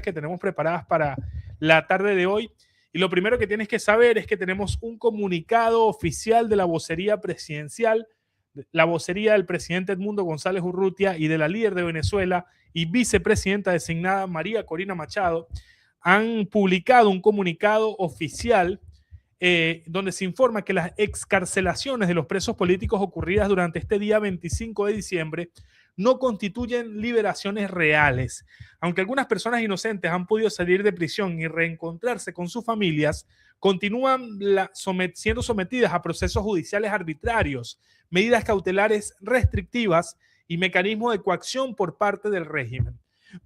que tenemos preparadas para la tarde de hoy. Y lo primero que tienes que saber es que tenemos un comunicado oficial de la vocería presidencial, la vocería del presidente Edmundo González Urrutia y de la líder de Venezuela y vicepresidenta designada María Corina Machado. Han publicado un comunicado oficial donde se informa que las excarcelaciones de los presos políticos ocurridas durante este día 25 de diciembre no constituyen liberaciones reales. Aunque algunas personas inocentes han podido salir de prisión y reencontrarse con sus familias, continúan siendo sometidas a procesos judiciales arbitrarios, medidas cautelares restrictivas y mecanismos de coacción por parte del régimen.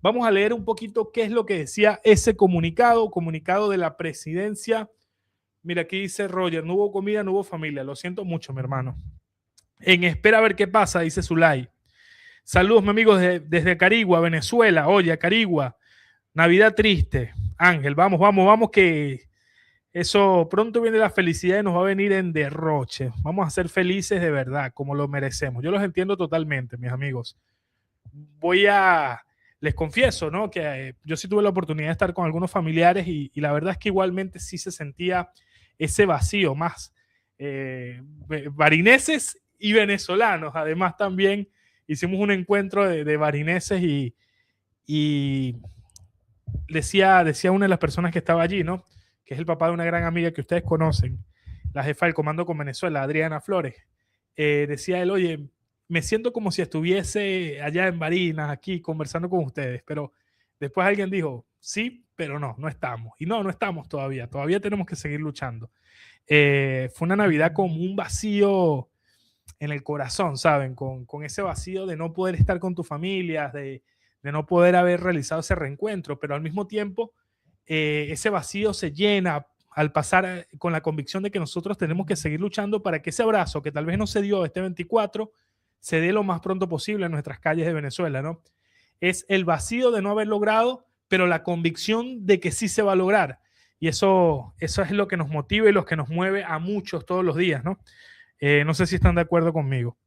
Vamos a leer un poquito qué es lo que decía ese comunicado de la presidencia. Mira, aquí dice Roger, no hubo comida, no hubo familia. Lo siento mucho, mi hermano. En espera a ver qué pasa, dice Zulay. Saludos, mi amigo, desde Carigua, Venezuela. Oye, Carigua, Navidad triste. Ángel, vamos, que eso pronto viene la felicidad y nos va a venir en derroche. Vamos a ser felices de verdad, como lo merecemos. Yo los entiendo totalmente, mis amigos. Les confieso, ¿no? Que yo sí tuve la oportunidad de estar con algunos familiares y la verdad es que igualmente sí se sentía ese vacío más. Barineses y venezolanos, además también hicimos un encuentro de barineses y decía una de las personas que estaba allí, ¿no? Que es el papá de una gran amiga que ustedes conocen, la jefa del Comando con Venezuela, Adriana Flores. Decía él, oye, me siento como si estuviese allá en Barinas, aquí, conversando con ustedes, pero después alguien dijo, sí, pero no estamos. Y no estamos todavía tenemos que seguir luchando. Fue una Navidad con un vacío en el corazón, ¿saben? Con ese vacío de no poder estar con tu familia, de no poder haber realizado ese reencuentro, pero al mismo tiempo ese vacío se llena al pasar con la convicción de que nosotros tenemos que seguir luchando para que ese abrazo que tal vez no se dio este 24 se dé lo más pronto posible en nuestras calles de Venezuela, ¿no? Es el vacío de no haber logrado, pero la convicción de que sí se va a lograr. Y eso es lo que nos motiva y lo que nos mueve a muchos todos los días, ¿no? No sé si están de acuerdo conmigo.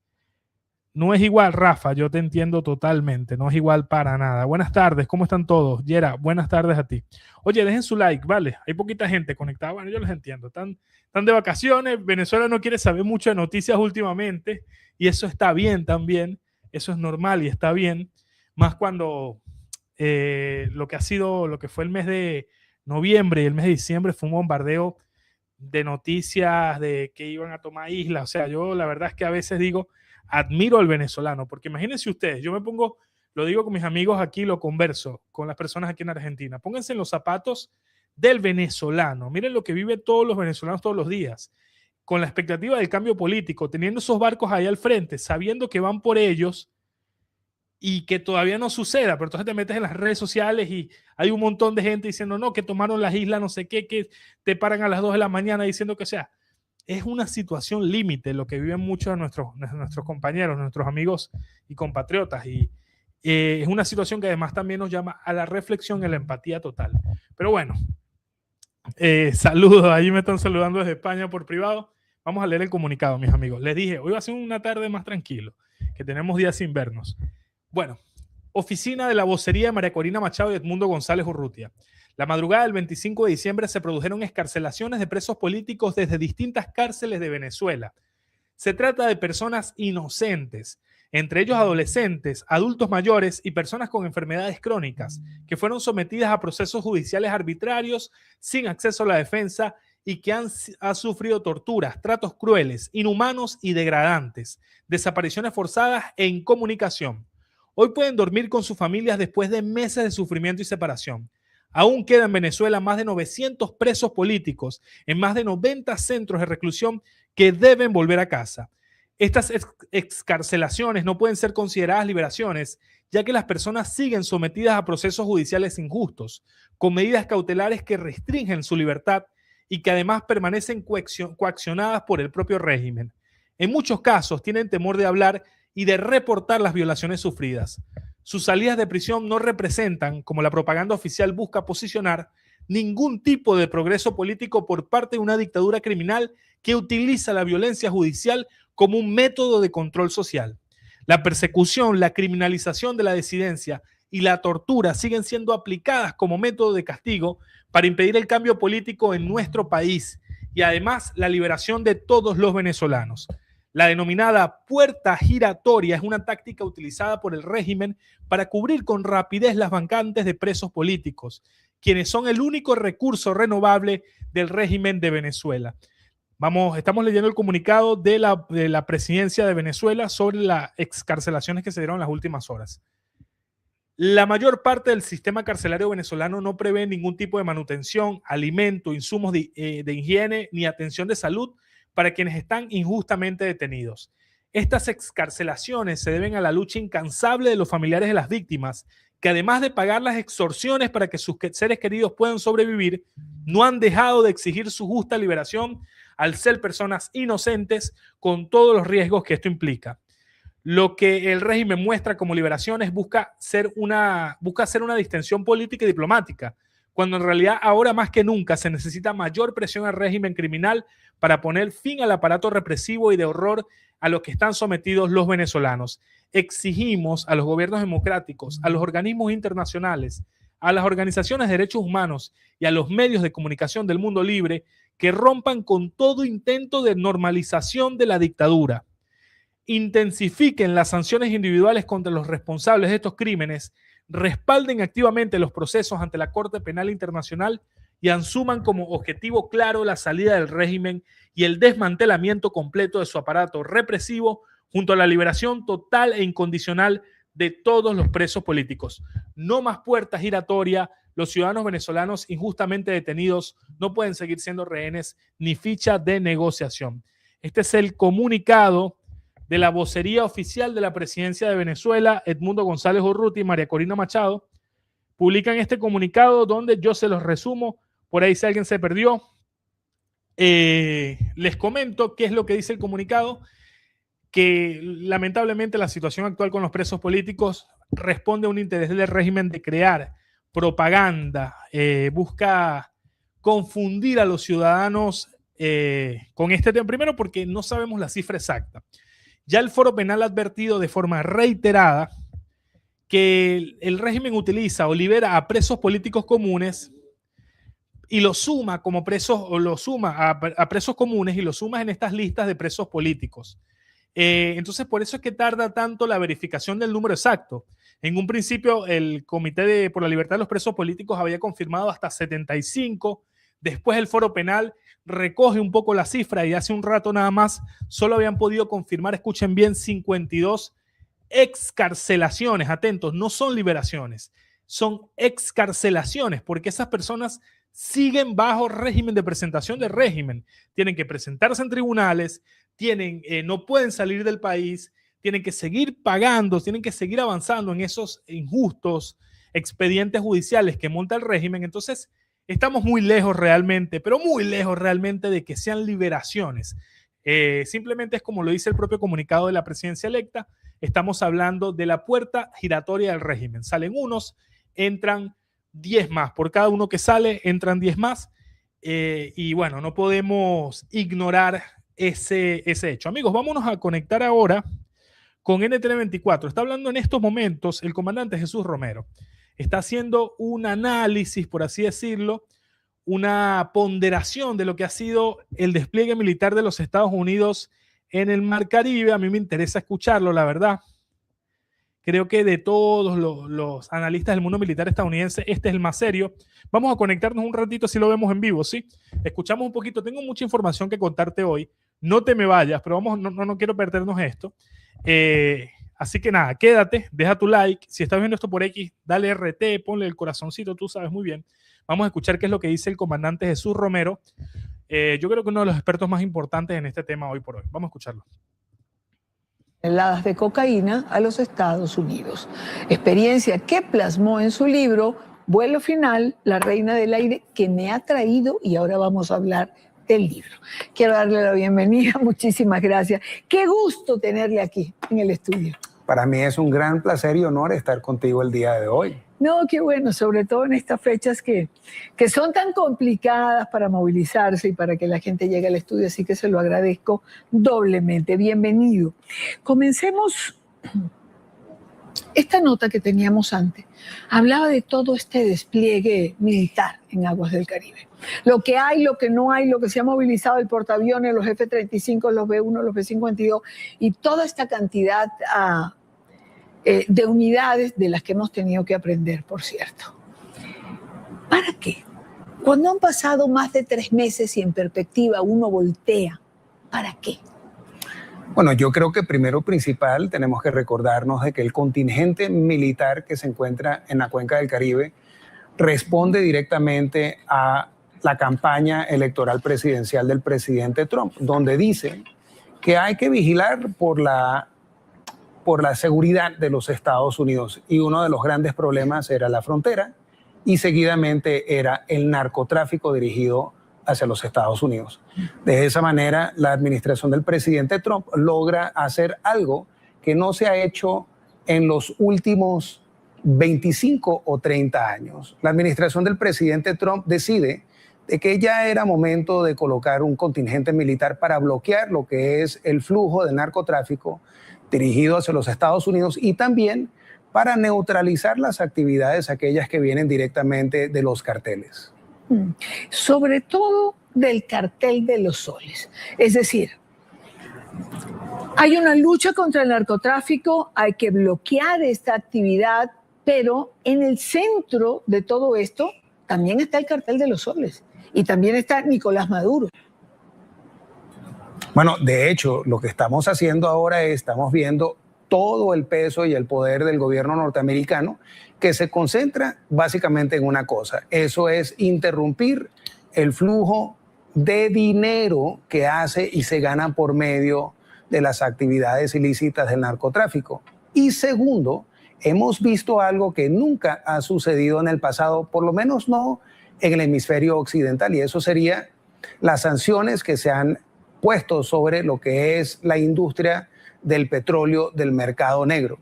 No es igual, Rafa, yo te entiendo totalmente, no es igual para nada. Buenas tardes, ¿cómo están todos? Yera, buenas tardes a ti. Oye, dejen su like, ¿vale? Hay poquita gente conectada, bueno, yo los entiendo. Están de vacaciones, Venezuela no quiere saber mucho de noticias últimamente y eso está bien también, eso es normal y está bien, más cuando lo que fue el mes de noviembre y el mes de diciembre fue un bombardeo de noticias de que iban a tomar islas. O sea, yo la verdad es que a veces digo, admiro al venezolano, porque imagínense ustedes, yo me pongo, lo digo con mis amigos aquí, lo converso con las personas aquí en Argentina, pónganse en los zapatos del venezolano, miren lo que viven todos los venezolanos todos los días, con la expectativa del cambio político, teniendo esos barcos ahí al frente, sabiendo que van por ellos y que todavía no suceda, pero entonces te metes en las redes sociales y hay un montón de gente diciendo, no, que tomaron las islas, no sé qué, que te paran a las 2 de la mañana diciendo que sea. Es una situación límite lo que viven muchos de nuestros compañeros, nuestros amigos y compatriotas. Y es una situación que además también nos llama a la reflexión y a la empatía total. Pero bueno, saludos, ahí me están saludando desde España por privado. Vamos a leer el comunicado, mis amigos. Les dije, hoy va a ser una tarde más tranquilo, que tenemos días sin vernos. Bueno, oficina de la vocería de María Corina Machado y Edmundo González Urrutia. La madrugada del 25 de diciembre se produjeron excarcelaciones de presos políticos desde distintas cárceles de Venezuela. Se trata de personas inocentes, entre ellos adolescentes, adultos mayores y personas con enfermedades crónicas, que fueron sometidas a procesos judiciales arbitrarios, sin acceso a la defensa y que han sufrido torturas, tratos crueles, inhumanos y degradantes, desapariciones forzadas e incomunicación. Hoy pueden dormir con sus familias después de meses de sufrimiento y separación. Aún quedan en Venezuela más de 900 presos políticos en más de 90 centros de reclusión que deben volver a casa. Estas excarcelaciones no pueden ser consideradas liberaciones, ya que las personas siguen sometidas a procesos judiciales injustos, con medidas cautelares que restringen su libertad y que además permanecen coaccionadas por el propio régimen. En muchos casos tienen temor de hablar y de reportar las violaciones sufridas. Sus salidas de prisión no representan, como la propaganda oficial busca posicionar, ningún tipo de progreso político por parte de una dictadura criminal que utiliza la violencia judicial como un método de control social. La persecución, la criminalización de la disidencia y la tortura siguen siendo aplicadas como método de castigo para impedir el cambio político en nuestro país y además la liberación de todos los venezolanos. La denominada puerta giratoria es una táctica utilizada por el régimen para cubrir con rapidez las vacantes de presos políticos, quienes son el único recurso renovable del régimen de Venezuela. Estamos leyendo el comunicado de la presidencia de Venezuela sobre las excarcelaciones que se dieron en las últimas horas. La mayor parte del sistema carcelario venezolano no prevé ningún tipo de manutención, alimento, insumos de higiene ni atención de salud para quienes están injustamente detenidos. Estas excarcelaciones se deben a la lucha incansable de los familiares de las víctimas, que además de pagar las extorsiones para que sus seres queridos puedan sobrevivir, no han dejado de exigir su justa liberación al ser personas inocentes con todos los riesgos que esto implica. Lo que el régimen muestra como liberaciones busca hacer una distensión política y diplomática, cuando en realidad ahora más que nunca se necesita mayor presión al régimen criminal para poner fin al aparato represivo y de horror a los que están sometidos los venezolanos. Exigimos a los gobiernos democráticos, a los organismos internacionales, a las organizaciones de derechos humanos y a los medios de comunicación del mundo libre que rompan con todo intento de normalización de la dictadura. Intensifiquen las sanciones individuales contra los responsables de estos crímenes, respalden activamente los procesos ante la Corte Penal Internacional y asuman como objetivo claro la salida del régimen y el desmantelamiento completo de su aparato represivo junto a la liberación total e incondicional de todos los presos políticos. No más puerta giratoria. Los ciudadanos venezolanos injustamente detenidos no pueden seguir siendo rehenes ni ficha de negociación. Este es el comunicado de la vocería oficial de la presidencia de Venezuela, Edmundo González Urruti y María Corina Machado. Publican este comunicado donde yo se los resumo, por ahí si alguien se perdió. Les comento qué es lo que dice el comunicado, que lamentablemente la situación actual con los presos políticos responde a un interés del régimen de crear propaganda, busca confundir a los ciudadanos con este tema, primero porque no sabemos la cifra exacta. Ya el Foro Penal ha advertido de forma reiterada que el régimen utiliza o libera a presos políticos comunes y los suma como presos, o los suma a presos comunes y los suma en estas listas de presos políticos. Entonces, por eso es que tarda tanto la verificación del número exacto. En un principio, el Comité por la Libertad de los Presos Políticos había confirmado hasta 75. Después, el Foro Penal recoge un poco la cifra y hace un rato nada más solo habían podido confirmar, escuchen bien, 52 excarcelaciones. Atentos, no son liberaciones, son excarcelaciones, porque esas personas siguen bajo régimen de presentación de régimen. Tienen que presentarse en tribunales, no pueden salir del país, tienen que seguir pagando, tienen que seguir avanzando en esos injustos expedientes judiciales que monta el régimen. Entonces, estamos muy lejos realmente, pero muy lejos realmente de que sean liberaciones. Simplemente es como lo dice el propio comunicado de la presidencia electa, estamos hablando de la puerta giratoria del régimen. Salen unos, entran 10 más. Por cada uno que sale, entran 10 más. Y bueno, no podemos ignorar ese hecho. Amigos, vámonos a conectar ahora con NTN24. Está hablando en estos momentos el comandante Jesús Romero. Está haciendo un análisis, por así decirlo, una ponderación de lo que ha sido el despliegue militar de los Estados Unidos en el Mar Caribe. A mí me interesa escucharlo, la verdad. Creo que de todos los analistas del mundo militar estadounidense, este es el más serio. Vamos a conectarnos un ratito si lo vemos en vivo, ¿sí? Escuchamos un poquito. Tengo mucha información que contarte hoy. No te me vayas, pero no quiero perdernos esto. Así que nada, quédate, deja tu like. Si estás viendo esto por X, dale RT, ponle el corazoncito, tú sabes muy bien. Vamos a escuchar qué es lo que dice el comandante Jesús Romero. Yo creo que uno de los expertos más importantes en este tema hoy por hoy. Vamos a escucharlo. Toneladas de cocaína a los Estados Unidos. Experiencia que plasmó en su libro Vuelo Final, La Reina del Aire, que me ha traído y ahora vamos a hablar del libro. Quiero darle la bienvenida, muchísimas gracias. Qué gusto tenerle aquí en el estudio. Para mí es un gran placer y honor estar contigo el día de hoy. No, qué bueno, sobre todo en estas fechas que son tan complicadas para movilizarse y para que la gente llegue al estudio, así que se lo agradezco doblemente. Bienvenido. Comencemos Esta nota que teníamos antes hablaba de todo este despliegue militar en aguas del Caribe. Lo que hay, lo que no hay, lo que se ha movilizado, el portaaviones, los F-35, los B-1, los B-52 y toda esta cantidad de unidades de las que hemos tenido que aprender, por cierto. ¿Para qué? Cuando han pasado más de 3 meses y en perspectiva uno voltea, ¿para qué? Bueno, yo creo que primero principal tenemos que recordarnos de que el contingente militar que se encuentra en la cuenca del Caribe responde directamente a la campaña electoral presidencial del presidente Trump, donde dice que hay que vigilar por la seguridad de los Estados Unidos. Y uno de los grandes problemas era la frontera y seguidamente era el narcotráfico dirigido hacia los Estados Unidos. De esa manera, la administración del presidente Trump logra hacer algo que no se ha hecho en los últimos 25 o 30 años. La administración del presidente Trump decide de que ya era momento de colocar un contingente militar para bloquear lo que es el flujo de narcotráfico dirigido hacia los Estados Unidos y también para neutralizar las actividades aquellas que vienen directamente de los carteles. Sobre todo del cartel de los soles. Es decir, hay una lucha contra el narcotráfico, hay que bloquear esta actividad, pero en el centro de todo esto también está el cartel de los soles y también está Nicolás Maduro. Bueno, de hecho, lo que estamos haciendo ahora es, estamos viendo todo el peso y el poder del gobierno norteamericano que se concentra básicamente en una cosa. Eso es interrumpir el flujo de dinero que hace y se gana por medio de las actividades ilícitas del narcotráfico. Y segundo, hemos visto algo que nunca ha sucedido en el pasado, por lo menos no en el hemisferio occidental, y eso sería las sanciones que se han puesto sobre lo que es la industria del petróleo del mercado negro.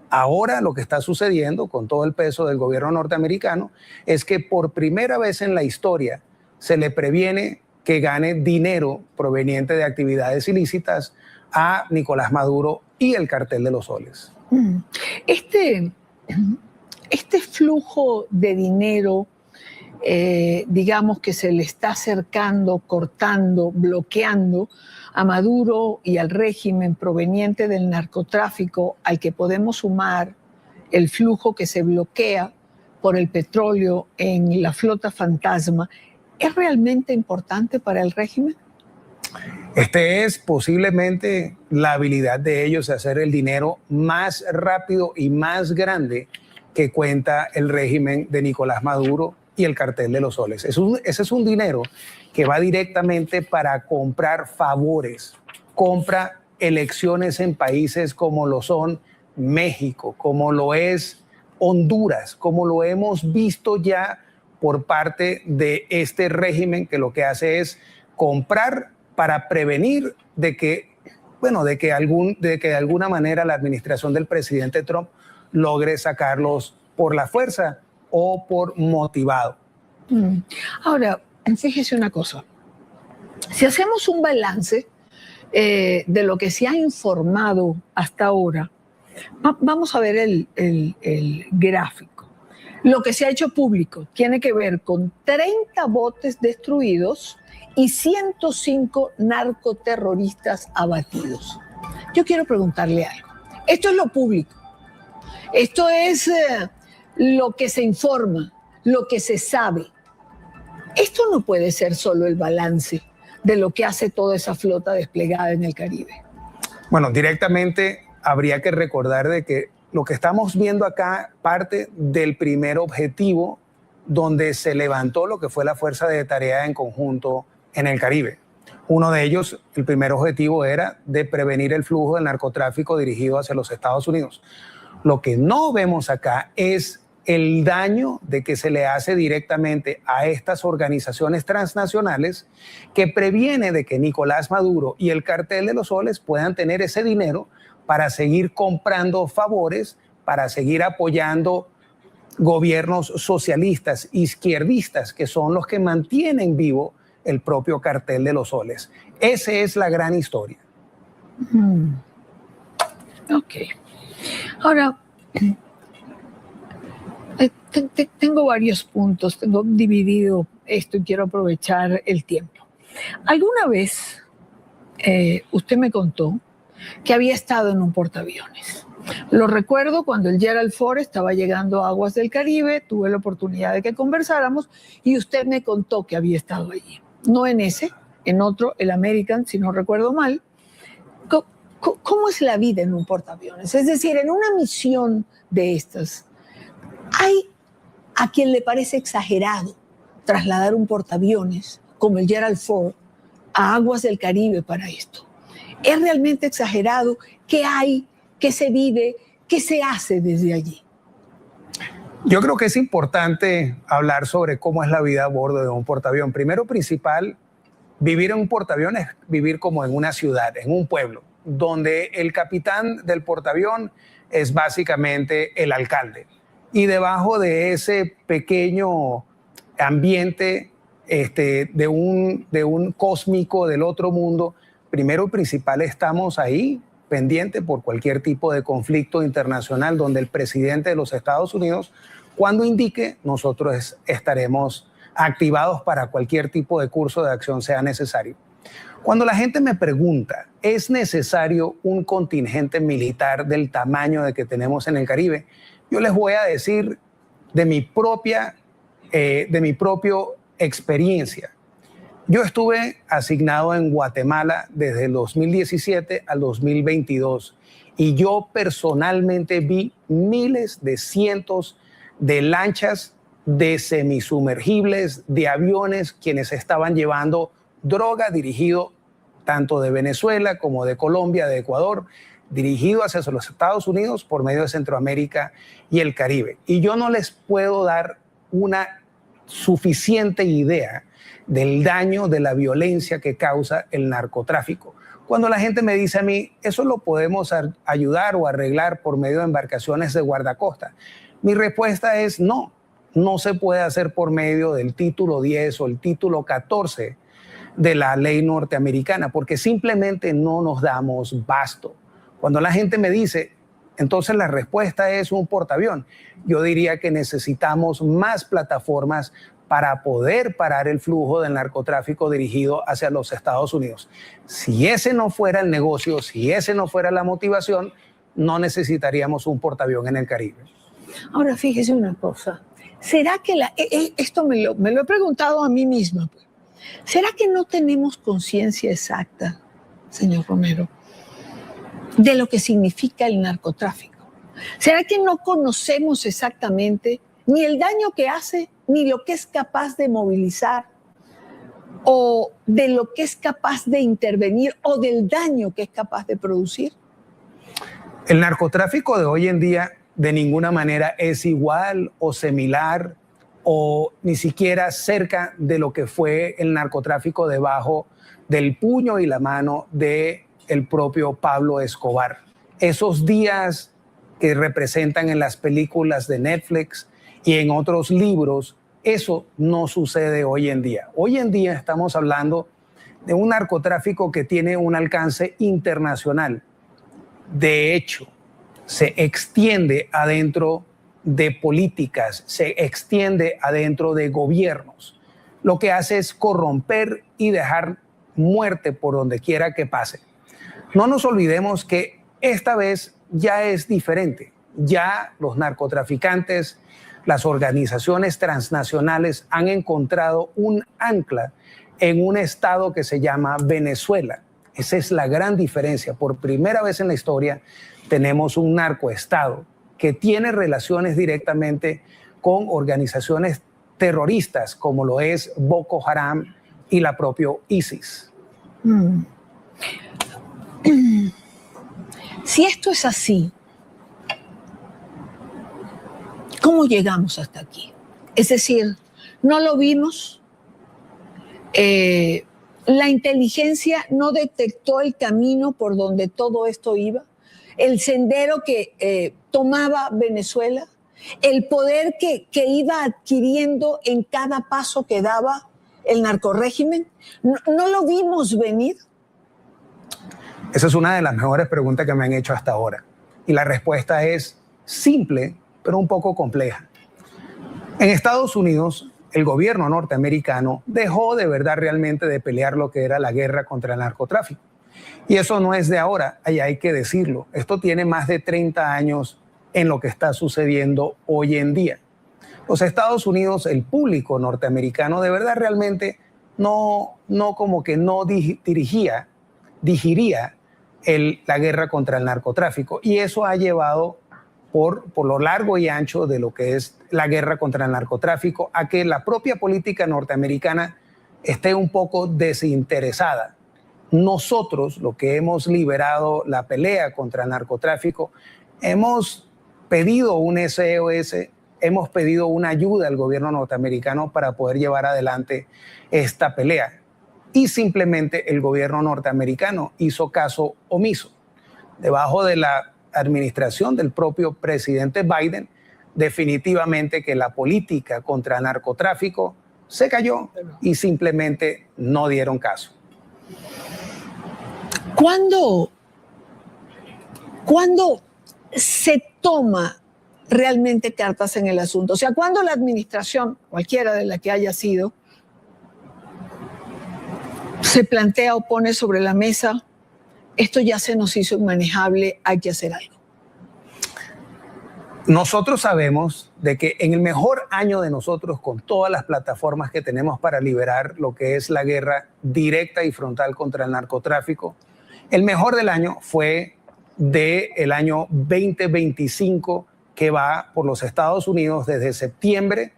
Ahora lo que está sucediendo con todo el peso del gobierno norteamericano es que por primera vez en la historia se le previene que gane dinero proveniente de actividades ilícitas a Nicolás Maduro y el cartel de los soles. Este flujo de dinero, digamos que se le está acercando, cortando, bloqueando a Maduro y al régimen proveniente del narcotráfico, al que podemos sumar el flujo que se bloquea por el petróleo en la flota fantasma, ¿es realmente importante para el régimen? Este es posiblemente la habilidad de ellos de hacer el dinero más rápido y más grande que cuenta el régimen de Nicolás Maduro y el cartel de los soles. Ese es un dinero que va directamente para comprar favores, compra elecciones en países como lo son México, como lo es Honduras, como lo hemos visto ya por parte de este régimen que lo que hace es comprar para prevenir de que de alguna manera la administración del presidente Trump logre sacarlos por la fuerza o por motivado. Ahora, fíjese una cosa. Si hacemos un balance de lo que se ha informado hasta ahora, vamos a ver el gráfico. Lo que se ha hecho público tiene que ver con 30 botes destruidos y 105 narcoterroristas abatidos. Yo quiero preguntarle algo. Esto es lo público. Esto es lo que se informa, lo que se sabe. Esto no puede ser solo el balance de lo que hace toda esa flota desplegada en el Caribe. Bueno, directamente habría que recordar de que lo que estamos viendo acá parte del primer objetivo donde se levantó lo que fue la Fuerza de Tarea en Conjunto en el Caribe. Uno de ellos, el primer objetivo era de prevenir el flujo del narcotráfico dirigido hacia los Estados Unidos. Lo que no vemos acá es el daño de que se le hace directamente a estas organizaciones transnacionales que previene de que Nicolás Maduro y el cartel de los soles puedan tener ese dinero para seguir comprando favores, para seguir apoyando gobiernos socialistas, izquierdistas, que son los que mantienen vivo el propio cartel de los soles. Esa es la gran historia. Ok. Ahora, Tengo varios puntos, tengo dividido esto y quiero aprovechar el tiempo. Alguna vez usted me contó que había estado en un portaaviones. Lo recuerdo cuando el Gerald Ford estaba llegando a aguas del Caribe, tuve la oportunidad de que conversáramos y usted me contó que había estado allí. No en ese, en otro, el American, si no recuerdo mal. ¿Cómo es la vida en un portaaviones? Es decir, en una misión de estas, ¿hay a quien le parece exagerado trasladar un portaaviones como el Gerald Ford a aguas del Caribe para esto? ¿Es realmente exagerado? ¿Qué hay? ¿Qué se vive? ¿Qué se hace desde allí? Yo creo que es importante hablar sobre cómo es la vida a bordo de un portaavión. Primero, principal, vivir en un portaavión es vivir como en una ciudad, en un pueblo, donde el capitán del portaavión es básicamente el alcalde. Y debajo de ese pequeño ambiente de un cósmico del otro mundo, primero y principal estamos ahí pendiente por cualquier tipo de conflicto internacional donde el presidente de los Estados Unidos, cuando indique, nosotros estaremos activados para cualquier tipo de curso de acción sea necesario. Cuando la gente me pregunta, ¿es necesario un contingente militar del tamaño de que tenemos en el Caribe? Yo les voy a decir de mi propia experiencia. Yo estuve asignado en Guatemala desde el 2017 al 2022 y yo personalmente vi miles de cientos de lanchas, de semisumergibles, de aviones quienes estaban llevando droga dirigido tanto de Venezuela como de Colombia, de Ecuador, dirigido hacia los Estados Unidos por medio de Centroamérica y el Caribe. Y yo no les puedo dar una suficiente idea del daño, de la violencia que causa el narcotráfico. Cuando la gente me dice a mí, eso lo podemos ayudar o arreglar por medio de embarcaciones de guardacosta, mi respuesta es no, no se puede hacer por medio del título 10 o el título 14 de la ley norteamericana, porque simplemente no nos damos basto. Cuando la gente me dice, entonces la respuesta es un portaavión, yo diría que necesitamos más plataformas para poder parar el flujo del narcotráfico dirigido hacia los Estados Unidos. Si ese no fuera el negocio, si ese no fuera la motivación, no necesitaríamos un portaavión en el Caribe. Ahora, fíjese una cosa. ¿Será que esto me lo he preguntado a mí misma? ¿Será que no tenemos conciencia exacta, señor Romero, de lo que significa el narcotráfico? ¿Será que no conocemos exactamente ni el daño que hace, ni lo que es capaz de movilizar, o de lo que es capaz de intervenir, o del daño que es capaz de producir? El narcotráfico de hoy en día de ninguna manera es igual o similar o ni siquiera cerca de lo que fue el narcotráfico debajo del puño y la mano del propio Pablo Escobar. Esos días que representan en las películas de Netflix y en otros libros, eso no sucede hoy en día. Hoy en día estamos hablando de un narcotráfico que tiene un alcance internacional. De hecho, se extiende adentro de políticas, se extiende adentro de gobiernos. Lo que hace es corromper y dejar muerte por donde quiera que pase. No nos olvidemos que esta vez ya es diferente. Ya los narcotraficantes, las organizaciones transnacionales han encontrado un ancla en un estado que se llama Venezuela. Esa es la gran diferencia. Por primera vez en la historia tenemos un narcoestado que tiene relaciones directamente con organizaciones terroristas como lo es Boko Haram y la propia ISIS. Si esto es así, ¿cómo llegamos hasta aquí? Es decir, no lo vimos, la inteligencia no detectó el camino por donde todo esto iba, el sendero que tomaba Venezuela, el poder que iba adquiriendo en cada paso que daba el narcorrégimen. ¿No lo vimos venir? Esa es una de las mejores preguntas que me han hecho hasta ahora. Y la respuesta es simple, pero un poco compleja. En Estados Unidos, el gobierno norteamericano dejó de verdad realmente de pelear lo que era la guerra contra el narcotráfico. Y eso no es de ahora, ahí hay que decirlo. Esto tiene más de 30 años en lo que está sucediendo hoy en día. Los Estados Unidos, el público norteamericano, de verdad realmente no digiría la guerra contra el narcotráfico. Y eso ha llevado por lo largo y ancho de lo que es la guerra contra el narcotráfico a que la propia política norteamericana esté un poco desinteresada. Nosotros, lo que hemos liberado la pelea contra el narcotráfico, hemos pedido un SOS, hemos pedido una ayuda al gobierno norteamericano para poder llevar adelante esta pelea. Y simplemente el gobierno norteamericano hizo caso omiso. Debajo de la administración del propio presidente Biden, definitivamente que la política contra el narcotráfico se cayó y simplemente no dieron caso. ¿Cuándo se toma realmente cartas en el asunto? O sea, ¿cuándo la administración, cualquiera de la que haya sido, se plantea o pone sobre la mesa, esto ya se nos hizo inmanejable, hay que hacer algo? Nosotros sabemos de que en el mejor año de nosotros, con todas las plataformas que tenemos para liberar lo que es la guerra directa y frontal contra el narcotráfico, el mejor del año fue del año 2025, que va por los Estados Unidos desde septiembre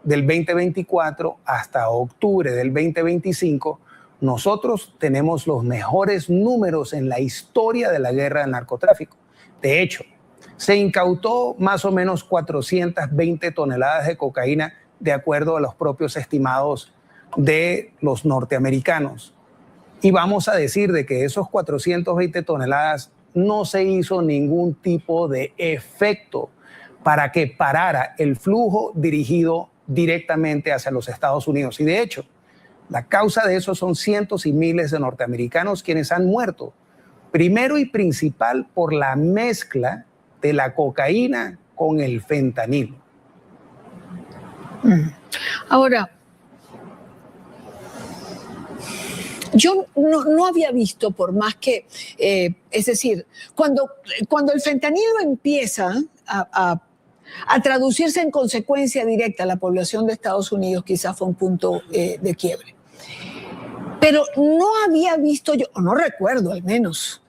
del 2024 hasta octubre del 2025. Nosotros tenemos los mejores números en la historia de la guerra del narcotráfico. De hecho, se incautó más o menos 420 toneladas de cocaína, de acuerdo a los propios estimados de los norteamericanos. Y vamos a decir de que esos 420 toneladas no se hizo ningún tipo de efecto para que parara el flujo dirigido directamente hacia los Estados Unidos. Y de hecho, la causa de eso son cientos y miles de norteamericanos quienes han muerto. Primero y principal por la mezcla de la cocaína con el fentanilo. Ahora, yo no había visto, por más que, es decir, cuando el fentanilo empieza a traducirse en consecuencia directa a la población de Estados Unidos, quizás fue un punto de quiebre. Pero no había visto yo, o no recuerdo al menos,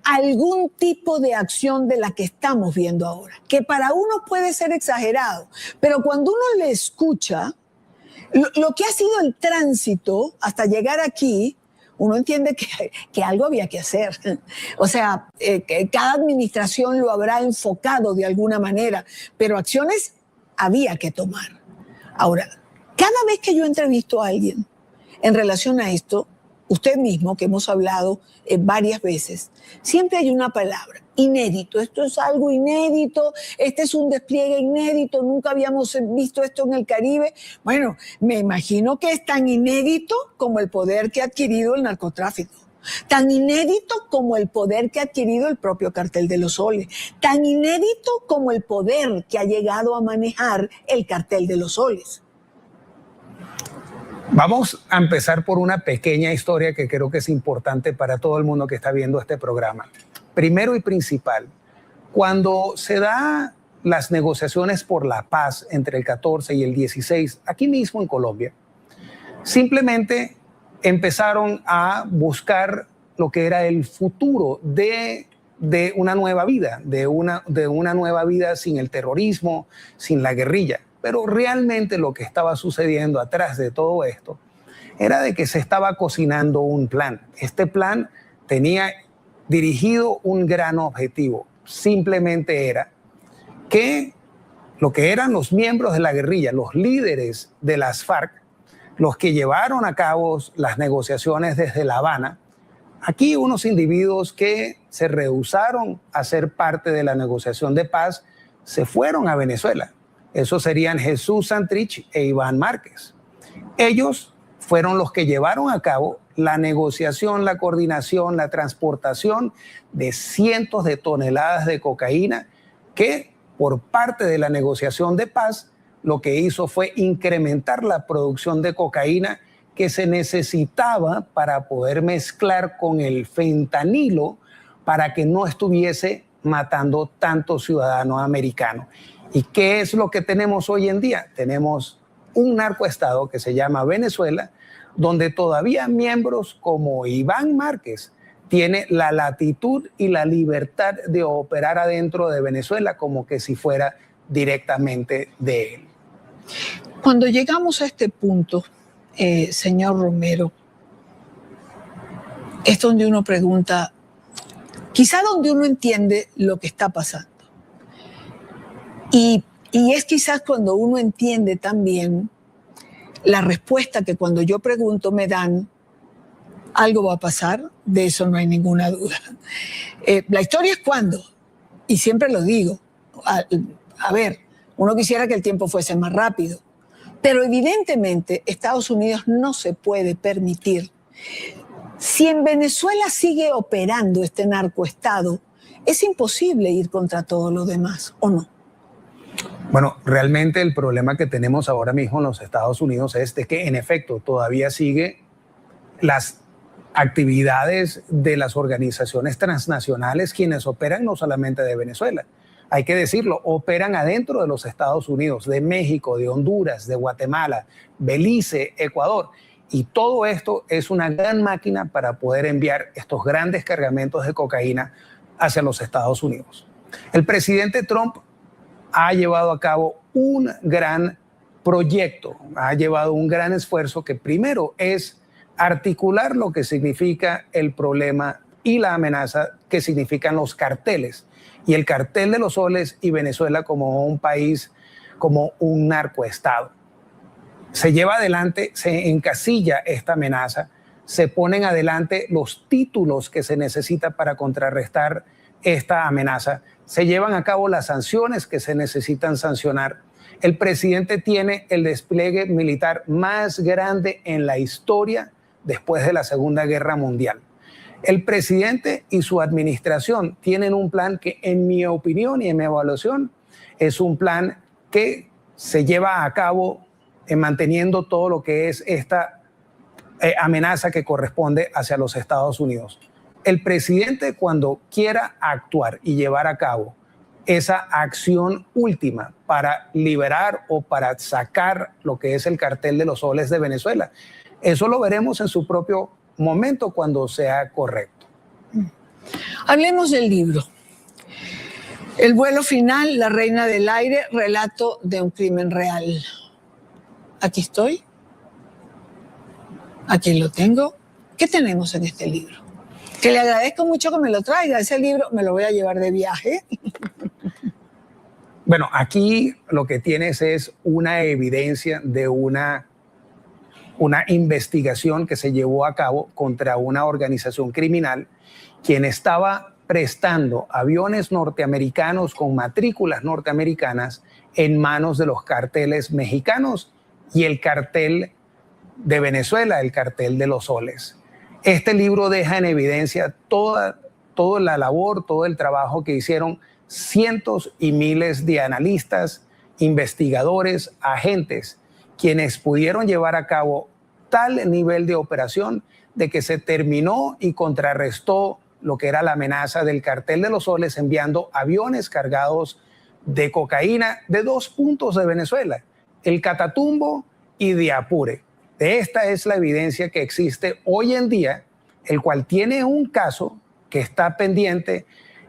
algún tipo de acción de la que estamos viendo ahora, que para uno puede ser exagerado, pero cuando uno le escucha, lo que ha sido el tránsito hasta llegar aquí, uno entiende que algo había que hacer. O sea, que cada administración lo habrá enfocado de alguna manera, pero acciones había que tomar. Ahora, cada vez que yo entrevisto a alguien en relación a esto, usted mismo, que hemos hablado varias veces, siempre hay una palabra: inédito. Esto es algo inédito, este es un despliegue inédito, nunca habíamos visto esto en el Caribe. Bueno, me imagino que es tan inédito como el poder que ha adquirido el narcotráfico, tan inédito como el poder que ha adquirido el propio Cartel de los Soles, tan inédito como el poder que ha llegado a manejar el Cartel de los Soles. Vamos a empezar por una pequeña historia que creo que es importante para todo el mundo que está viendo este programa. Primero y principal, cuando se dan las negociaciones por la paz entre el 14 y el 16, aquí mismo en Colombia, simplemente empezaron a buscar lo que era el futuro de una nueva vida, de una nueva vida sin el terrorismo, sin la guerrilla. Pero realmente lo que estaba sucediendo atrás de todo esto era de que se estaba cocinando un plan. Este plan tenía dirigido un gran objetivo. Simplemente era que lo que eran los miembros de la guerrilla, los líderes de las FARC, los que llevaron a cabo las negociaciones desde La Habana, aquí unos individuos que se rehusaron a ser parte de la negociación de paz se fueron a Venezuela. Esos serían Jesús Santrich e Iván Márquez. Ellos fueron los que llevaron a cabo la negociación, la coordinación, la transportación de cientos de toneladas de cocaína que por parte de la negociación de paz lo que hizo fue incrementar la producción de cocaína que se necesitaba para poder mezclar con el fentanilo para que no estuviese matando tantos ciudadanos americanos. ¿Y qué es lo que tenemos hoy en día? Tenemos un narcoestado que se llama Venezuela, donde todavía miembros como Iván Márquez tiene la latitud y la libertad de operar adentro de Venezuela como que si fuera directamente de él. Cuando llegamos a este punto, señor Romero, es donde uno pregunta, quizá donde uno entiende lo que está pasando. Y es quizás cuando uno entiende también la respuesta que cuando yo pregunto me dan, algo va a pasar, de eso no hay ninguna duda. La historia es cuándo, y siempre lo digo. A ver, uno quisiera que el tiempo fuese más rápido, pero evidentemente Estados Unidos no se puede permitir. Si en Venezuela sigue operando este narcoestado, es imposible ir contra todo lo demás, ¿o no? Bueno, realmente el problema que tenemos ahora mismo en los Estados Unidos es de que en efecto todavía sigue las actividades de las organizaciones transnacionales quienes operan no solamente de Venezuela, hay que decirlo, operan adentro de los Estados Unidos, de México, de Honduras, de Guatemala, Belice, Ecuador. Y todo esto es una gran máquina para poder enviar estos grandes cargamentos de cocaína hacia los Estados Unidos. El presidente Trump ha llevado a cabo un gran proyecto, ha llevado un gran esfuerzo que primero es articular lo que significa el problema y la amenaza que significan los carteles y el cartel de los soles y Venezuela como un país, como un narcoestado. Se lleva adelante, se encasilla esta amenaza, se ponen adelante los títulos que se necesita para contrarrestar esta amenaza, se llevan a cabo las sanciones que se necesitan sancionar. El presidente tiene el despliegue militar más grande en la historia después de la Segunda Guerra Mundial. El presidente y su administración tienen un plan que, en mi opinión y en mi evaluación, es un plan que se lleva a cabo manteniendo todo lo que es esta amenaza que corresponde hacia los Estados Unidos. El presidente, cuando quiera actuar y llevar a cabo esa acción última para liberar o para sacar lo que es el cartel de los soles de Venezuela, eso lo veremos en su propio momento cuando sea correcto. Hablemos del libro. El vuelo final, La Reina del Aire, relato de un crimen real. Aquí estoy. Aquí lo tengo. ¿Qué tenemos en este libro? Que le agradezco mucho que me lo traiga. Ese libro me lo voy a llevar de viaje. Bueno, aquí lo que tienes es una evidencia de una investigación que se llevó a cabo contra una organización criminal quien estaba prestando aviones norteamericanos con matrículas norteamericanas en manos de los carteles mexicanos y el cartel de Venezuela, el cartel de los soles. Este libro deja en evidencia toda la labor, todo el trabajo que hicieron cientos y miles de analistas, investigadores, agentes, quienes pudieron llevar a cabo tal nivel de operación de que se terminó y contrarrestó lo que era la amenaza del cartel de los soles enviando aviones cargados de cocaína de dos puntos de Venezuela, el Catatumbo y de Apure. Esta es la evidencia que existe hoy en día, el cual tiene un caso que está pendiente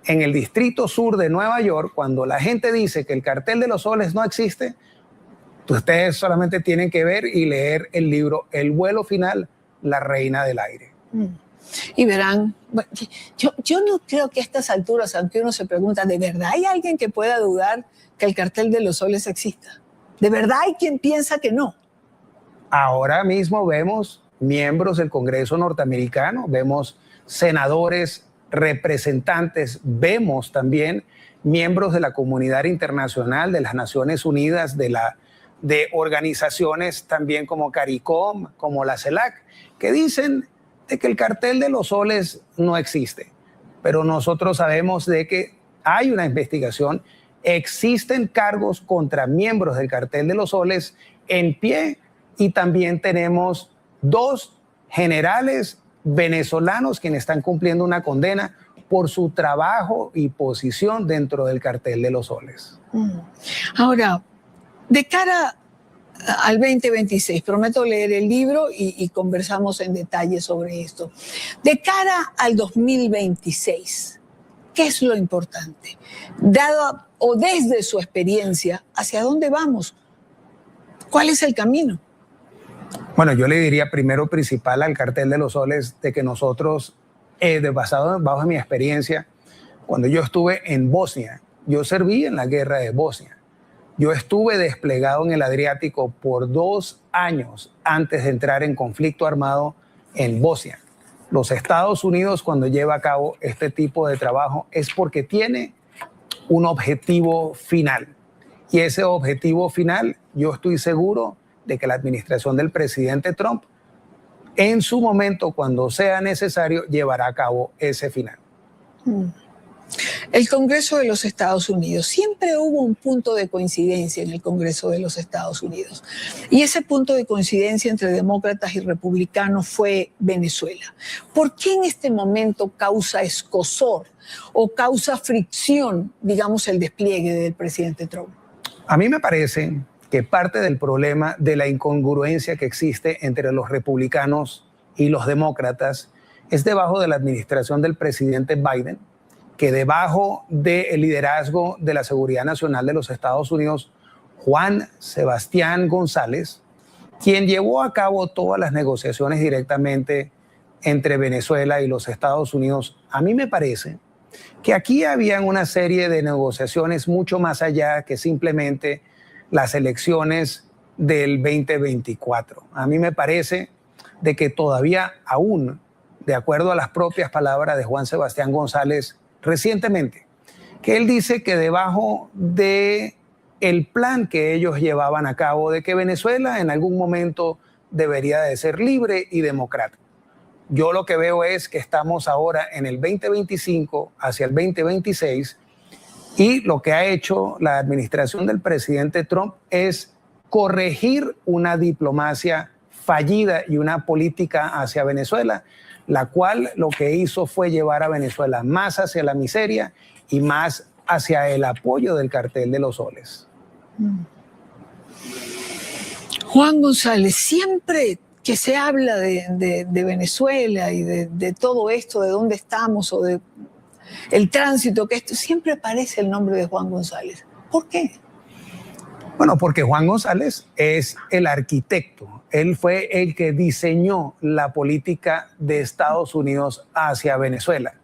en el Distrito Sur de Nueva York. Cuando la gente dice que el cartel de los soles no existe, ustedes solamente tienen que ver y leer el libro El vuelo final, La Reina del Aire. Y verán, yo no creo que a estas alturas, aunque uno se pregunta, ¿de verdad hay alguien que pueda dudar que el cartel de los soles exista? ¿De verdad hay quien piensa que no? Ahora mismo vemos miembros del Congreso norteamericano, vemos senadores, representantes, vemos también miembros de la comunidad internacional, de las Naciones Unidas, de organizaciones también como CARICOM, como la CELAC, que dicen de que el cartel de los soles no existe. Pero nosotros sabemos de que hay una investigación Existen cargos contra miembros del Cartel de los Soles en pie y también tenemos 2 generales venezolanos quienes están cumpliendo una condena por su trabajo y posición dentro del Cartel de los Soles. Ahora, de cara al 2026, prometo leer el libro y conversamos en detalle sobre esto. De cara al 2026, ¿qué es lo importante? Dado o desde su experiencia, ¿hacia dónde vamos? ¿Cuál es el camino? Bueno, yo le diría primero principal al Cartel de los Soles de que nosotros, basado bajo mi experiencia, cuando yo estuve en Bosnia, yo serví en la guerra de Bosnia. Yo estuve desplegado en el Adriático por 2 años antes de entrar en conflicto armado en Bosnia. Los Estados Unidos, cuando lleva a cabo este tipo de trabajo, es porque tiene un objetivo final. Y ese objetivo final, yo estoy seguro de que la administración del presidente Trump, en su momento, cuando sea necesario, llevará a cabo ese final. El Congreso de los Estados Unidos, siempre hubo un punto de coincidencia en el Congreso de los Estados Unidos. Y ese punto de coincidencia entre demócratas y republicanos fue Venezuela. ¿Por qué en este momento causa escozor o causa fricción, digamos, el despliegue del presidente Trump? A mí me parece que parte del problema de la incongruencia que existe entre los republicanos y los demócratas es debajo de la administración del presidente Biden, que debajo del liderazgo de la Seguridad Nacional de los Estados Unidos, Juan Sebastián González, quien llevó a cabo todas las negociaciones directamente entre Venezuela y los Estados Unidos, a mí me parece que aquí habían una serie de negociaciones mucho más allá que simplemente las elecciones del 2024. A mí me parece de que todavía aún, de acuerdo a las propias palabras de Juan Sebastián González recientemente, que él dice que debajo de el plan que ellos llevaban a cabo de que Venezuela en algún momento debería de ser libre y democrático. Yo lo que veo es que estamos ahora en el 2025 hacia el 2026 y lo que ha hecho la administración del presidente Trump es corregir una diplomacia fallida y una política hacia Venezuela, la cual lo que hizo fue llevar a Venezuela más hacia la miseria y más hacia el apoyo del Cartel de los Soles. Juan González, siempre que se habla de Venezuela y de todo esto, de dónde estamos o de el tránsito, que esto siempre aparece el nombre de Juan González. ¿Por qué? Bueno, porque Juan González es el arquitecto. Él fue el que diseñó la política de Estados Unidos hacia Venezuela.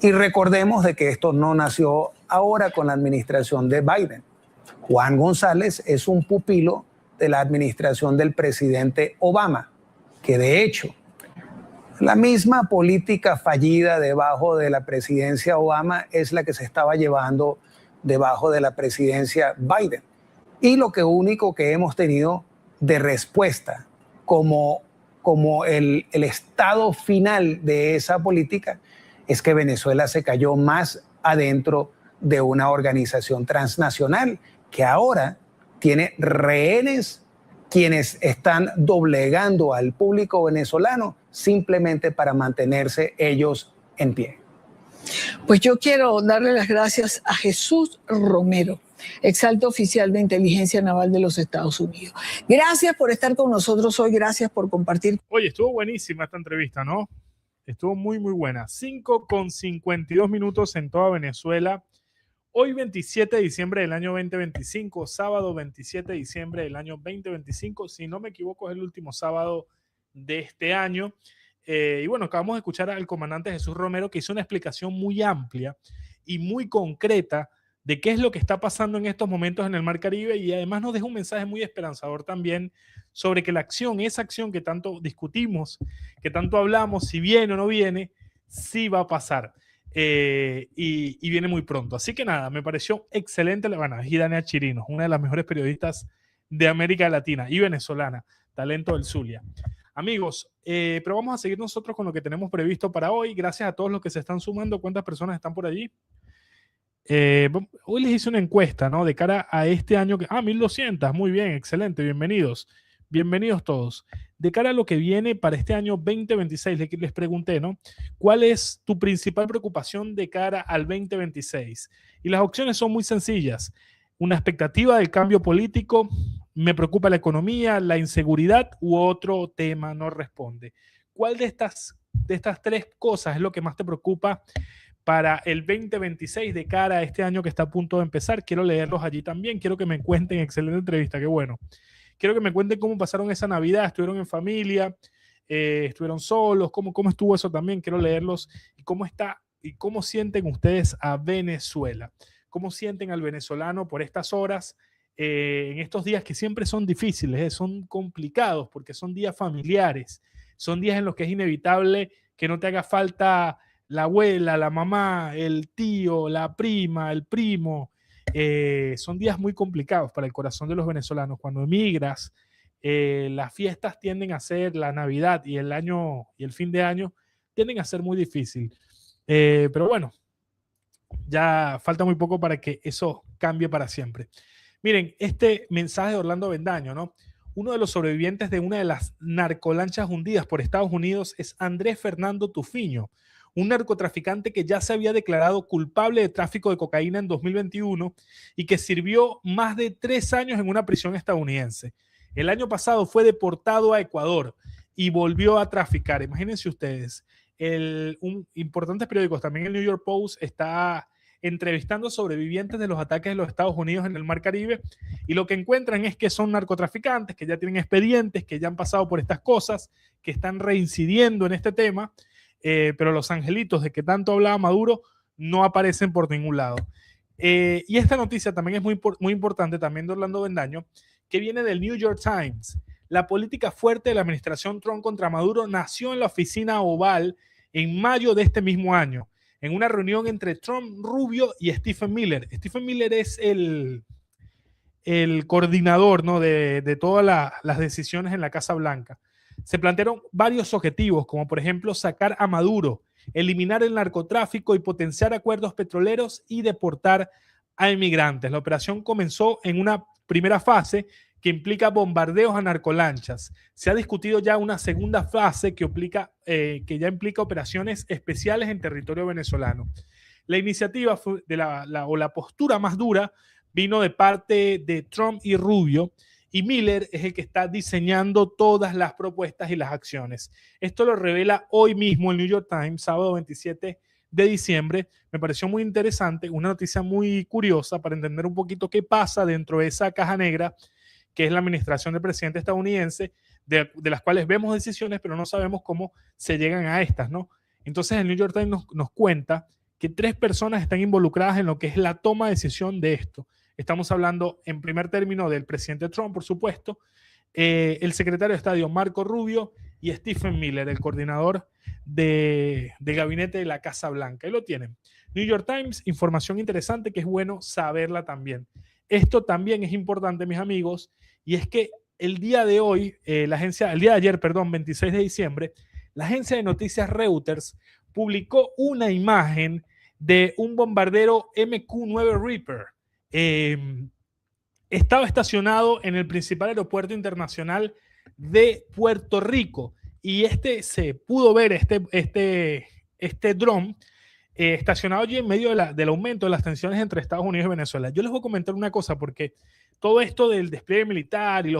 Y recordemos de que esto no nació ahora con la administración de Biden. Juan González es un pupilo de la administración del presidente Obama, que de hecho la misma política fallida debajo de la presidencia Obama es la que se estaba llevando debajo de la presidencia Biden. Y lo único que hemos tenido de respuesta como el estado final de esa política es que Venezuela se cayó más adentro de una organización transnacional que ahora tiene rehenes quienes están doblegando al público venezolano simplemente para mantenerse ellos en pie. Pues yo quiero darle las gracias a Jesús Romero, exalto oficial de Inteligencia Naval de los Estados Unidos. Gracias por estar con nosotros hoy, gracias por compartir. Oye, estuvo buenísima esta entrevista, ¿no? Estuvo muy, muy buena. 5:52 en toda Venezuela. Hoy 27 de diciembre del año 2025, sábado 27 de diciembre del año 2025, si no me equivoco es el último sábado de este año. Y bueno, acabamos de escuchar al comandante Jesús Romero que hizo una explicación muy amplia y muy concreta de qué es lo que está pasando en estos momentos en el Mar Caribe y además nos deja un mensaje muy esperanzador también sobre que la acción, esa acción que tanto discutimos, que tanto hablamos, si viene o no viene, sí va a pasar. Y viene muy pronto. Así que nada, me pareció excelente. Bueno, Gidania Chirinos, una de las mejores periodistas de América Latina y venezolana, talento del Zulia. Amigos, pero vamos a seguir nosotros con lo que tenemos previsto para hoy. Gracias a todos los que se están sumando. ¿Cuántas personas están por allí? Hoy les hice una encuesta, ¿no? De cara a este año. 1200, muy bien, excelente, bienvenidos. Bienvenidos todos. De cara a lo que viene para este año 2026, les pregunté, ¿no? ¿Cuál es tu principal preocupación de cara al 2026? Y las opciones son muy sencillas. Una expectativa del cambio político, me preocupa la economía, la inseguridad u otro tema, no responde. ¿Cuál de estas tres cosas es lo que más te preocupa para el 2026 de cara a este año que está a punto de empezar? Quiero leerlos allí también. Quiero que me cuenten, excelente entrevista, qué bueno. Quiero que me cuenten cómo pasaron esa Navidad. ¿Estuvieron en familia? ¿Estuvieron solos? ¿Cómo estuvo eso también? Quiero leerlos. ¿Y cómo está? ¿Y cómo sienten ustedes a Venezuela? ¿Cómo sienten al venezolano por estas horas? En estos días que siempre son difíciles, son complicados porque son días familiares. Son días en los que es inevitable que no te haga falta la abuela, la mamá, el tío, la prima, el primo. Son días muy complicados para el corazón de los venezolanos. Cuando emigras, las fiestas tienden a ser, la Navidad y el año y el fin de año tienden a ser muy difícil. Pero bueno, ya falta muy poco para que eso cambie para siempre. Miren, este mensaje de Orlando Bendaño, ¿no? Uno de los sobrevivientes de una de las narcolanchas hundidas por Estados Unidos es Andrés Fernando Tufiño, un narcotraficante que ya se había declarado culpable de tráfico de cocaína en 2021 y que sirvió más de 3 años en una prisión estadounidense. El año pasado fue deportado a Ecuador y volvió a traficar. Imagínense ustedes, importantes periódicos, también el New York Post está entrevistando sobrevivientes de los ataques de los Estados Unidos en el Mar Caribe, y lo que encuentran es que son narcotraficantes, que ya tienen expedientes, que ya han pasado por estas cosas, que están reincidiendo en este tema, pero los angelitos de que tanto hablaba Maduro no aparecen por ningún lado. Y esta noticia también es muy importante, también de Orlando Bendaño, que viene del New York Times. La política fuerte de la administración Trump contra Maduro nació en la oficina Oval en mayo de este mismo año, en una reunión entre Trump, Rubio y Stephen Miller. Stephen Miller es el coordinador, ¿no? de todas las decisiones en la Casa Blanca. Se plantearon varios objetivos, como por ejemplo sacar a Maduro, eliminar el narcotráfico y potenciar acuerdos petroleros y deportar a inmigrantes. La operación comenzó en una primera fase que implica bombardeos a narcolanchas. Se ha discutido ya una segunda fase que ya implica operaciones especiales en territorio venezolano. La iniciativa o la postura más dura vino de parte de Trump y Rubio, y Miller es el que está diseñando todas las propuestas y las acciones. Esto lo revela hoy mismo el New York Times, sábado 27 de diciembre. Me pareció muy interesante, una noticia muy curiosa para entender un poquito qué pasa dentro de esa caja negra que es la administración del presidente estadounidense, de las cuales vemos decisiones, pero no sabemos cómo se llegan a estas, ¿no? Entonces el New York Times nos cuenta que 3 personas están involucradas en lo que es la toma de decisión de esto. Estamos hablando en primer término del presidente Trump, por supuesto, el secretario de Estado Marco Rubio y Stephen Miller, el coordinador de gabinete de la Casa Blanca. Ahí lo tienen. New York Times, información interesante que es bueno saberla también. Esto también es importante, mis amigos, y es que el día de hoy, el día de ayer, 26 de diciembre, la agencia de noticias Reuters publicó una imagen de un bombardero MQ-9 Reaper. Estaba estacionado en el principal aeropuerto internacional de Puerto Rico, y se pudo ver este dron estacionado allí en medio del aumento de las tensiones entre Estados Unidos y Venezuela. Yo les voy a comentar una cosa, porque todo esto del despliegue militar y los